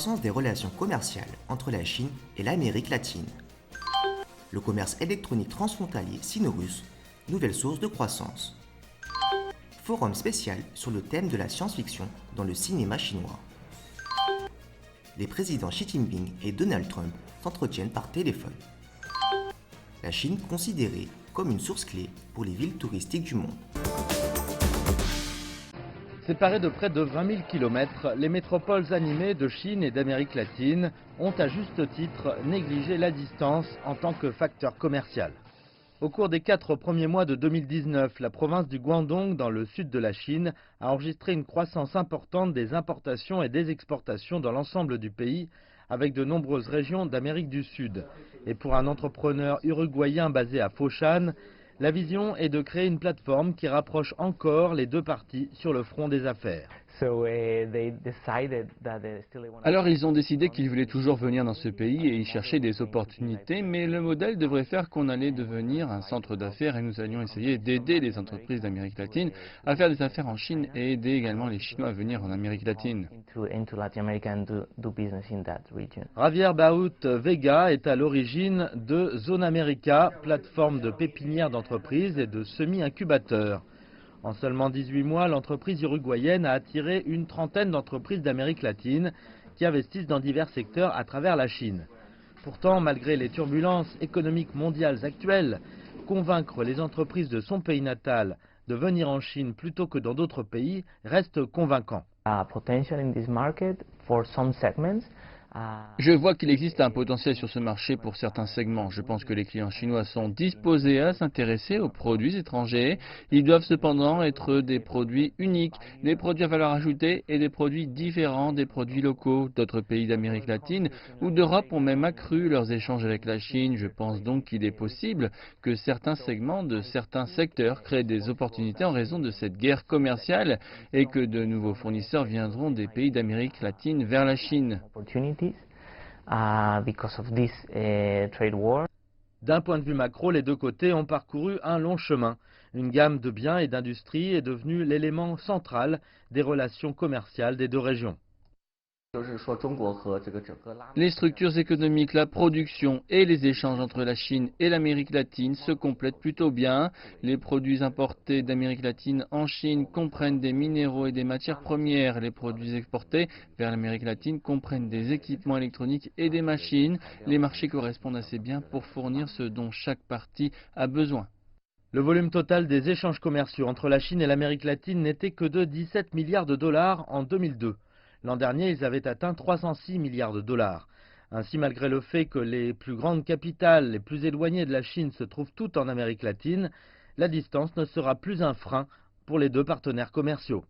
croissance des relations commerciales entre la Chine et l'Amérique latine. Le commerce électronique transfrontalier sino-russe, nouvelle source de croissance. Forum spécial sur le thème de la science-fiction dans le cinéma chinois. Les présidents Xi Jinping et Donald Trump s'entretiennent par téléphone. La Chine considérée comme une source clé pour les villes touristiques du monde. Séparées de près de 20 000 km, les métropoles animées de Chine et d'Amérique latine ont à juste titre négligé la distance en tant que facteur commercial. Au cours des 4 premiers mois de 2019, la province du Guangdong, dans le sud de la Chine, a enregistré une croissance importante des importations et des exportations dans l'ensemble du pays, avec de nombreuses régions d'Amérique du Sud. Et pour un entrepreneur uruguayen basé à Foshan, la vision est de créer une plateforme qui rapproche encore les deux parties sur le front des affaires. Alors ils ont décidé qu'ils voulaient toujours venir dans ce pays et y chercher des opportunités, mais le modèle devrait faire qu'on allait devenir un centre d'affaires et nous allions essayer d'aider les entreprises d'Amérique latine à faire des affaires en Chine et aider également les Chinois à venir en Amérique latine. Javier Baut Vega est à l'origine de Zone America, plateforme de pépinières d'entreprises et de semi-incubateurs. En seulement 18 mois, l'entreprise uruguayenne a attiré une trentaine d'entreprises d'Amérique latine qui investissent dans divers secteurs à travers la Chine. Pourtant, malgré les turbulences économiques mondiales actuelles, convaincre les entreprises de son pays natal de venir en Chine plutôt que dans d'autres pays reste convaincant. Je vois qu'il existe un potentiel sur ce marché pour certains segments. Je pense que les clients chinois sont disposés à s'intéresser aux produits étrangers. Ils doivent cependant être des produits uniques, des produits à valeur ajoutée et des produits différents des produits locaux. D'autres pays d'Amérique latine ou d'Europe ont même accru leurs échanges avec la Chine. Je pense donc qu'il est possible que certains segments de certains secteurs créent des opportunités en raison de cette guerre commerciale et que de nouveaux fournisseurs viendront des pays d'Amérique latine vers la Chine. D'un point de vue macro, les deux côtés ont parcouru un long chemin. Une gamme de biens et d'industries est devenue l'élément central des relations commerciales des deux régions. Les structures économiques, la production et les échanges entre la Chine et l'Amérique latine se complètent plutôt bien. Les produits importés d'Amérique latine en Chine comprennent des minéraux et des matières premières. Les produits exportés vers l'Amérique latine comprennent des équipements électroniques et des machines. Les marchés correspondent assez bien pour fournir ce dont chaque partie a besoin. Le volume total des échanges commerciaux entre la Chine et l'Amérique latine n'était que de 17 milliards de dollars en 2002. L'an dernier, ils avaient atteint 306 milliards de dollars. Ainsi, malgré le fait que les plus grandes capitales les plus éloignées de la Chine se trouvent toutes en Amérique latine, la distance ne sera plus un frein pour les deux partenaires commerciaux.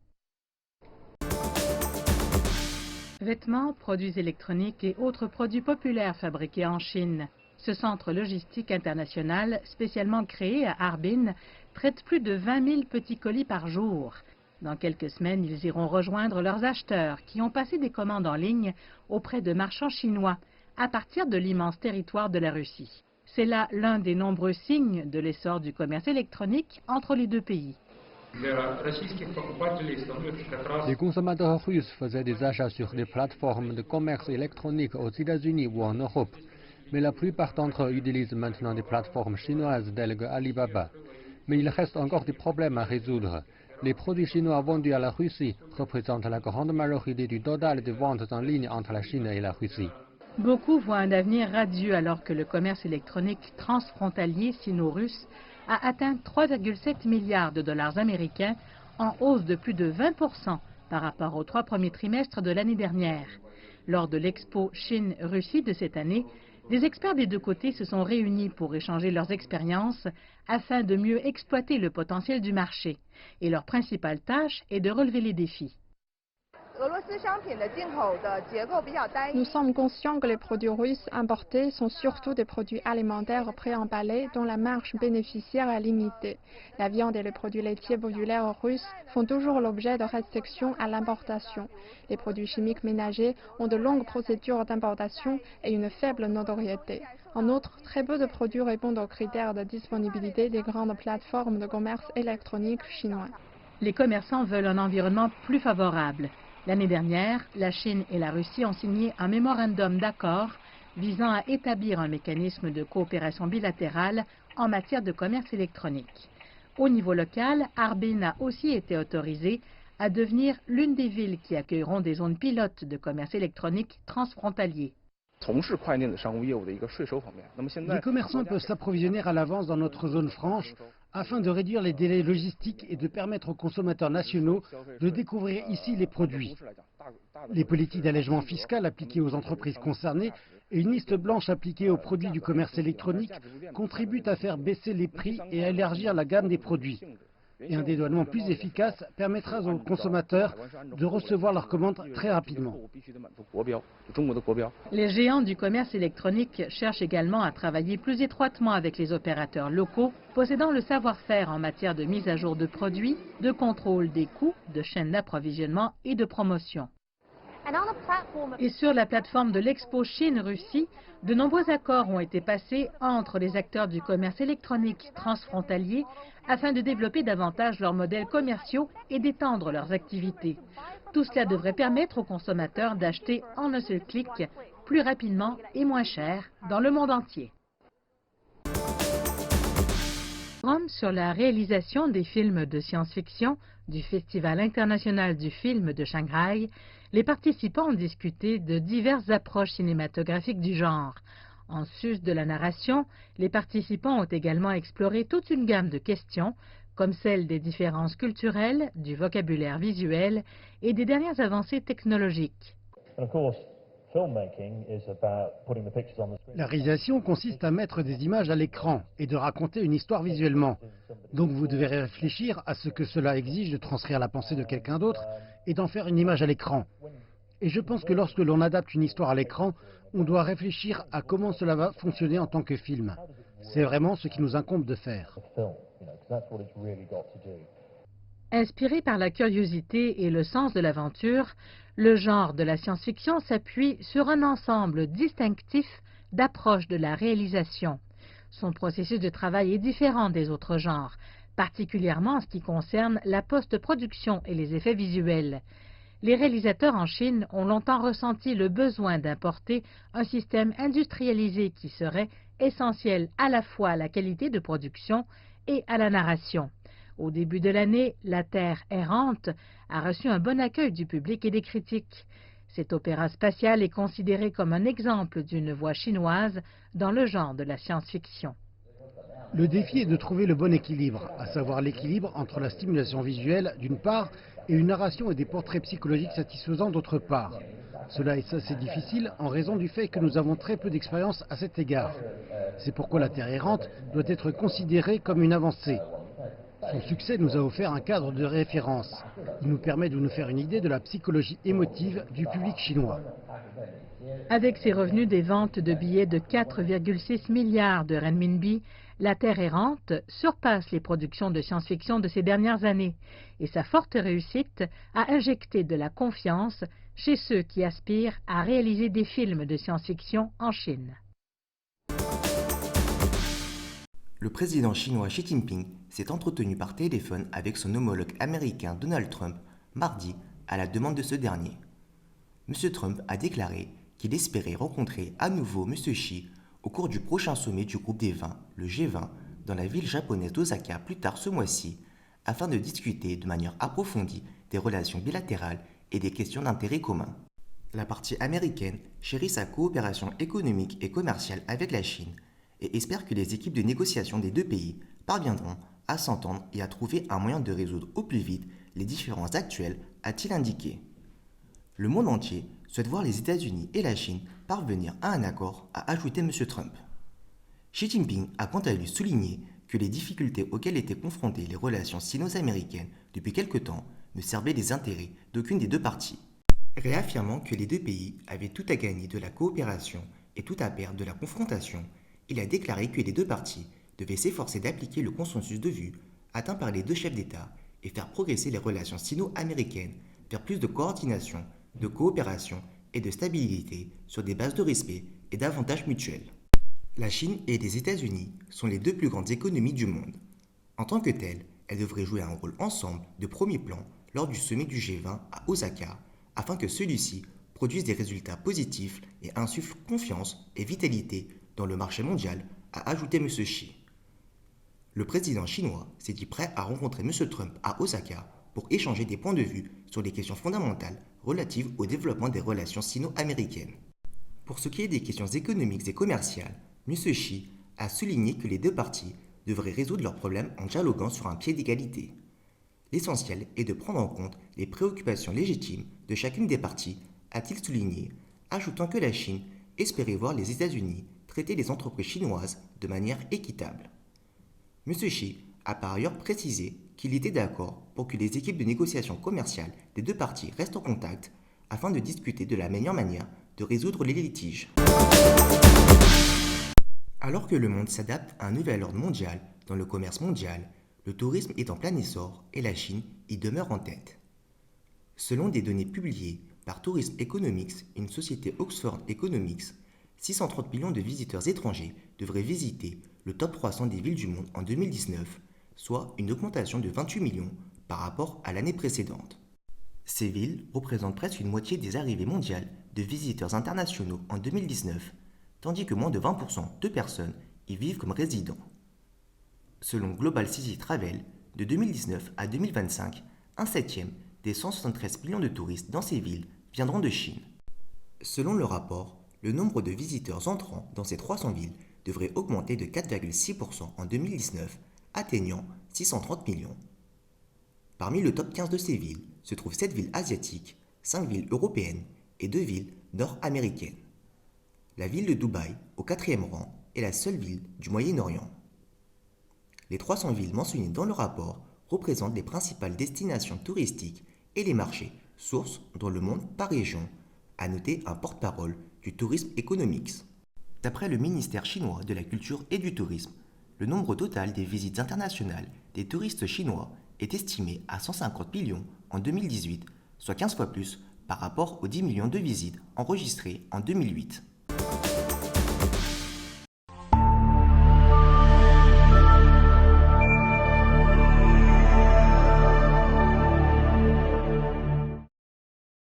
Vêtements, produits électroniques et autres produits populaires fabriqués en Chine. Ce centre logistique international, spécialement créé à Harbin, traite plus de 20 000 petits colis par jour. Dans quelques semaines, ils iront rejoindre leurs acheteurs qui ont passé des commandes en ligne auprès de marchands chinois à partir de l'immense territoire de la Russie. C'est là l'un des nombreux signes de l'essor du commerce électronique entre les deux pays. Les consommateurs russes faisaient des achats sur des plateformes de commerce électronique aux États-Unis ou en Europe. Mais la plupart d'entre eux utilisent maintenant des plateformes chinoises telles que Alibaba. Mais il reste encore des problèmes à résoudre. Les produits chinois vendus à la Russie représentent la grande majorité du total des ventes en ligne entre la Chine et la Russie. Beaucoup voient un avenir radieux alors que le commerce électronique transfrontalier sino-russe a atteint 3,7 milliards de dollars américains, en hausse de plus de 20% par rapport aux 3 premiers trimestres de l'année dernière. Lors de l'expo Chine-Russie de cette année, les experts des deux côtés se sont réunis pour échanger leurs expériences afin de mieux exploiter le potentiel du marché. Et leur principale tâche est de relever les défis. Nous sommes conscients que les produits russes importés sont surtout des produits alimentaires préemballés dont la marge bénéficiaire est limitée. La viande et les produits laitiers populaires russes font toujours l'objet de restrictions à l'importation. Les produits chimiques ménagers ont de longues procédures d'importation et une faible notoriété. En outre, très peu de produits répondent aux critères de disponibilité des grandes plateformes de commerce électronique chinois. Les commerçants veulent un environnement plus favorable. L'année dernière, la Chine et la Russie ont signé un mémorandum d'accord visant à établir un mécanisme de coopération bilatérale en matière de commerce électronique. Au niveau local, Harbin a aussi été autorisé à devenir l'une des villes qui accueilleront des zones pilotes de commerce électronique transfrontalier. Les commerçants peuvent s'approvisionner à l'avance dans notre zone franche afin de réduire les délais logistiques et de permettre aux consommateurs nationaux de découvrir ici les produits. Les politiques d'allègement fiscal appliquées aux entreprises concernées et une liste blanche appliquée aux produits du commerce électronique contribuent à faire baisser les prix et à élargir la gamme des produits. Et un dédouanement plus efficace permettra aux consommateurs de recevoir leurs commandes très rapidement. Les géants du commerce électronique cherchent également à travailler plus étroitement avec les opérateurs locaux possédant le savoir-faire en matière de mise à jour de produits, de contrôle des coûts, de chaînes d'approvisionnement et de promotion. Et sur la plateforme de l'Expo Chine-Russie, de nombreux accords ont été passés entre les acteurs du commerce électronique transfrontalier afin de développer davantage leurs modèles commerciaux et d'étendre leurs activités. Tout cela devrait permettre aux consommateurs d'acheter en un seul clic, plus rapidement et moins cher, dans le monde entier. Sur la réalisation des films de science-fiction du Festival international du film de Shanghai, les participants ont discuté de diverses approches cinématographiques du genre. En sus de la narration, les participants ont également exploré toute une gamme de questions, comme celle des différences culturelles, du vocabulaire visuel et des dernières avancées technologiques. La réalisation consiste à mettre des images à l'écran et de raconter une histoire visuellement. Donc vous devez réfléchir à ce que cela exige de transcrire la pensée de quelqu'un d'autre et d'en faire une image à l'écran. Et je pense que lorsque l'on adapte une histoire à l'écran, on doit réfléchir à comment cela va fonctionner en tant que film. C'est vraiment ce qui nous incombe de faire. Inspiré par la curiosité et le sens de l'aventure, le genre de la science-fiction s'appuie sur un ensemble distinctif d'approches de la réalisation. Son processus de travail est différent des autres genres, particulièrement en ce qui concerne la post-production et les effets visuels. Les réalisateurs en Chine ont longtemps ressenti le besoin d'importer un système industrialisé qui serait essentiel à la fois à la qualité de production et à la narration. Au début de l'année, La Terre errante a reçu un bon accueil du public et des critiques. Cet opéra spatial est considéré comme un exemple d'une voie chinoise dans le genre de la science-fiction. Le défi est de trouver le bon équilibre, à savoir l'équilibre entre la stimulation visuelle d'une part et une narration et des portraits psychologiques satisfaisants d'autre part. Cela est assez difficile en raison du fait que nous avons très peu d'expérience à cet égard. C'est pourquoi La Terre errante doit être considérée comme une avancée. Son succès nous a offert un cadre de référence. Il nous permet de nous faire une idée de la psychologie émotive du public chinois. Avec ses revenus des ventes de billets de 4,6 milliards de renminbi, La Terre errante surpasse les productions de science-fiction de ces dernières années et sa forte réussite a injecté de la confiance chez ceux qui aspirent à réaliser des films de science-fiction en Chine. Le président chinois Xi Jinping s'est entretenu par téléphone avec son homologue américain Donald Trump mardi à la demande de ce dernier. M. Trump a déclaré qu'il espérait rencontrer à nouveau M. Xi au cours du prochain sommet du groupe des 20, le G20, dans la ville japonaise d'Osaka plus tard ce mois-ci, afin de discuter de manière approfondie des relations bilatérales et des questions d'intérêt commun. La partie américaine chérit sa coopération économique et commerciale avec la Chine et espère que les équipes de négociation des deux pays parviendront à s'entendre et à trouver un moyen de résoudre au plus vite les différences actuelles, a-t-il indiqué. Le monde entier souhaite voir les États-Unis et la Chine parvenir à un accord, a ajouté M. Trump. Xi Jinping a quant à lui souligné que les difficultés auxquelles étaient confrontées les relations sino-américaines depuis quelque temps ne servaient les intérêts d'aucune des deux parties, réaffirmant que les deux pays avaient tout à gagner de la coopération et tout à perdre de la confrontation. Il a déclaré que les deux parties devaient s'efforcer d'appliquer le consensus de vue atteint par les deux chefs d'État et faire progresser les relations sino-américaines vers plus de coordination, de coopération et de stabilité sur des bases de respect et d'avantages mutuels. La Chine et les États-Unis sont les deux plus grandes économies du monde. En tant que telles, elles devraient jouer un rôle ensemble de premier plan lors du sommet du G20 à Osaka, afin que celui-ci produise des résultats positifs et insuffle confiance et vitalité dans le marché mondial, a ajouté M. Xi. Le président chinois s'est dit prêt à rencontrer M. Trump à Osaka pour échanger des points de vue sur les questions fondamentales relatives au développement des relations sino-américaines. Pour ce qui est des questions économiques et commerciales, M. Xi a souligné que les deux parties devraient résoudre leurs problèmes en dialoguant sur un pied d'égalité. L'essentiel est de prendre en compte les préoccupations légitimes de chacune des parties, a-t-il souligné, ajoutant que la Chine espérait voir les États-Unis traiter les entreprises chinoises de manière équitable. M. Xi a par ailleurs précisé qu'il était d'accord pour que les équipes de négociation commerciale des deux parties restent en contact afin de discuter de la meilleure manière de résoudre les litiges. Alors que le monde s'adapte à un nouvel ordre mondial dans le commerce mondial, le tourisme est en plein essor et la Chine y demeure en tête. Selon des données publiées par Tourism Economics, une société Oxford Economics, 630 millions de visiteurs étrangers devraient visiter le top 300 des villes du monde en 2019, soit une augmentation de 28 millions par rapport à l'année précédente. Ces villes représentent presque une moitié des arrivées mondiales de visiteurs internationaux en 2019, tandis que moins de 20% de personnes y vivent comme résidents. Selon Global City Travel, de 2019 à 2025, un septième des 173 millions de touristes dans ces villes viendront de Chine. Selon le rapport, le nombre de visiteurs entrant dans ces 300 villes devrait augmenter de 4,6% en 2019, atteignant 630 millions. Parmi le top 15 de ces villes se trouvent 7 villes asiatiques, 5 villes européennes et 2 villes nord-américaines. La ville de Dubaï, au 4e rang, est la seule ville du Moyen-Orient. Les 300 villes mentionnées dans le rapport représentent les principales destinations touristiques et les marchés, sources dans le monde par région, a noté un porte-parole du Tourism Economics. D'après le ministère chinois de la Culture et du Tourisme, le nombre total des visites internationales des touristes chinois est estimé à 150 millions en 2018, soit 15 fois plus par rapport aux 10 millions de visites enregistrées en 2008.